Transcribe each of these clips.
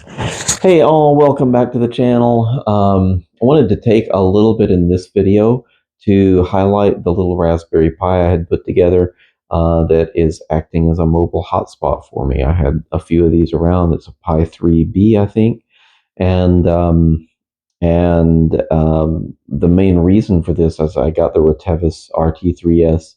Hey all, welcome back to the channel. I wanted to take a little bit in this video to highlight the little Raspberry Pi I had put together that is acting as a mobile hotspot for me. I had a few of these around. It's a Pi 3B, I think, and the main reason for this is I got the Retevis RT3S,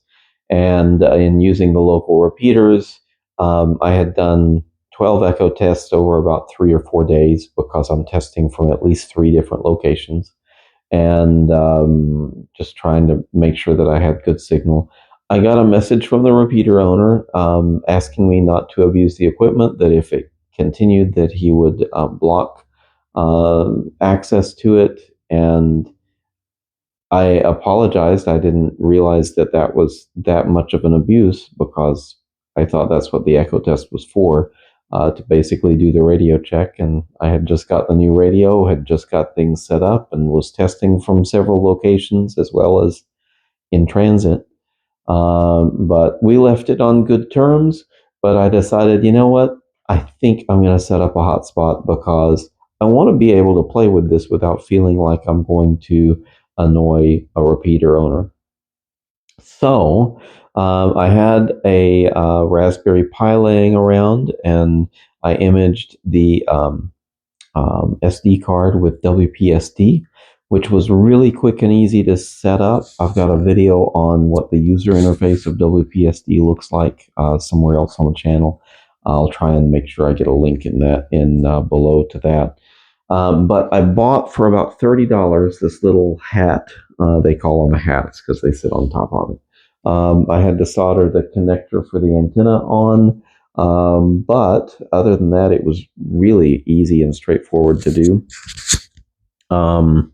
and in using the local repeaters, I had done 12 echo tests over about 3 or 4 days because I'm testing from at least 3 different locations and just trying to make sure that I had good signal. I got a message from the repeater owner asking me not to abuse the equipment, that if it continued that he would block access to it, and I apologized. I didn't realize that that was that much of an abuse because I thought that's what the echo test was for, to basically do the radio check. And I had just got the new radio, had just got things set up, and was testing from several locations as well as in transit. But we left it on good terms. But I decided, you know what? I think I'm going to set up a hotspot because I want to be able to play with this without feeling like I'm going to annoy a repeater owner. So I had a Raspberry Pi laying around, and I imaged the SD card with WPSD, which was really quick and easy to set up. I've got a video on what the user interface of WPSD looks like somewhere else on the channel. I'll try and make sure I get a link in that below to that. But I bought for about $30 this little hat. They call them hats because they sit on top of it. I had to solder the connector for the antenna on. But other than that, it was really easy and straightforward to do. I'm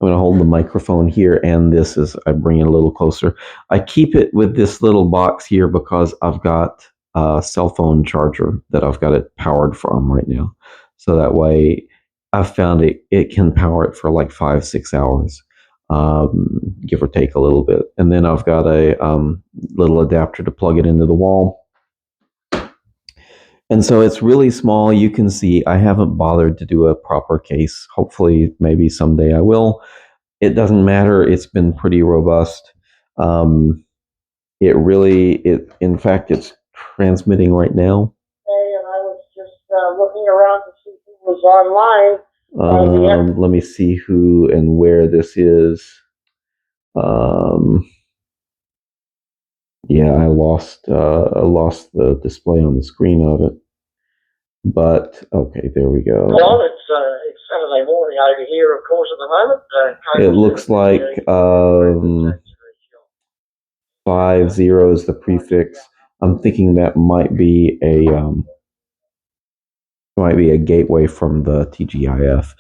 going to hold the microphone here, and this is, I bring it a little closer. I keep it with this little box here because I've got a cell phone charger that I've got it powered from right now. So that way I've found it can power it for like 5-6 hours, give or take a little bit. And then I've got a little adapter to plug it into the wall. And so it's really small. You can see I haven't bothered to do a proper case. Hopefully, maybe someday I will. It doesn't matter. It's been pretty robust. In fact, it's transmitting right now. Hey, and I was just looking around to see who was online. Let me see who and where this is. Yeah, I lost the display on the screen of it. But okay, there we go. Well, it's Saturday morning over here, of course, at the moment. It looks like 50 is the prefix. I'm thinking that might be a gateway from the TGIF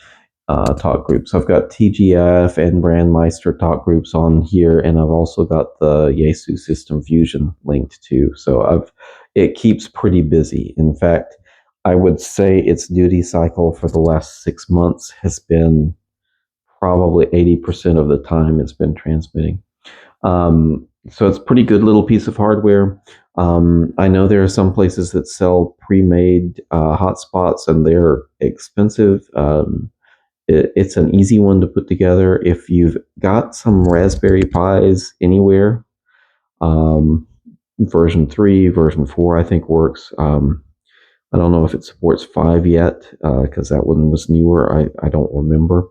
talk groups. I've got TGF and Brandmeister talk groups on here, and I've also got the Yaesu System Fusion linked too. So it keeps pretty busy. In fact, I would say its duty cycle for the last 6 months has been probably 80% of the time it's been transmitting. So it's a pretty good little piece of hardware. I know there are some places that sell pre-made hotspots, and they're expensive. It's an easy one to put together. If you've got some Raspberry Pis anywhere, version 3, version 4, I think works. I don't know if it supports 5 yet, because that one was newer. I don't remember.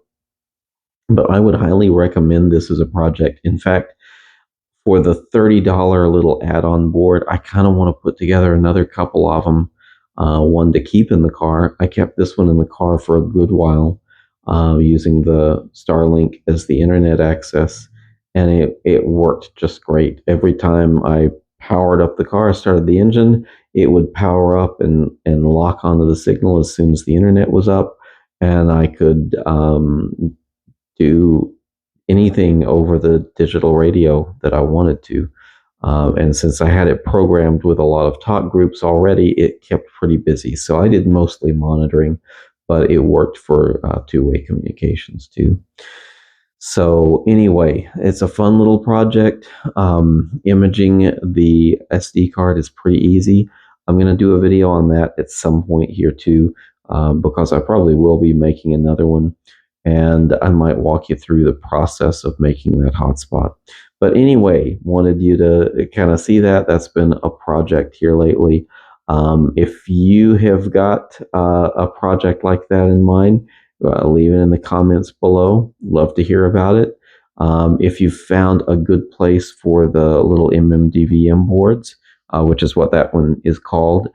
But I would highly recommend this as a project. In fact, for the $30 little add-on board, I kind of want to put together another couple of them, one to keep in the car. I kept this one in the car for a good while, using the Starlink as the internet access, and it worked just great. Every time I powered up the car, started the engine, it would power up and lock onto the signal as soon as the internet was up, and I could do anything over the digital radio that I wanted to. And since I had it programmed with a lot of talk groups already, it kept pretty busy. So I did mostly monitoring, but it worked for two-way communications too. So anyway, it's a fun little project. Imaging the SD card is pretty easy. I'm going to do a video on that at some point here too. because I probably will be making another one, and I might walk you through the process of making that hotspot. But anyway, wanted you to kind of see that. That's been a project here lately. If you have got a project like that in mind, leave it in the comments below. Love to hear about it. If you found a good place for the little MMDVM boards, which is what that one is called,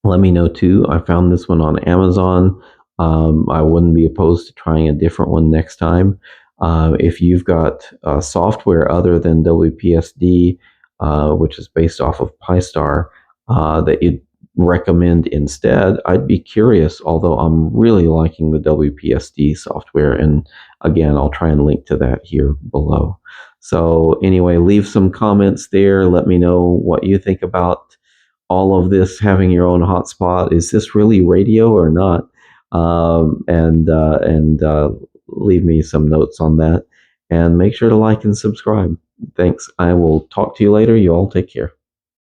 let me know too. I found this one on Amazon. I wouldn't be opposed to trying a different one next time. If you've got software other than WPSD, which is based off of Pi-Star, that you'd recommend instead, I'd be curious, although I'm really liking the WPSD software. And again, I'll try and link to that here below. So anyway, leave some comments there. Let me know what you think about all of this having your own hotspot. Is this really radio or not? And leave me some notes on that. And make sure to like and subscribe. Thanks. I will talk to you later. You all take care.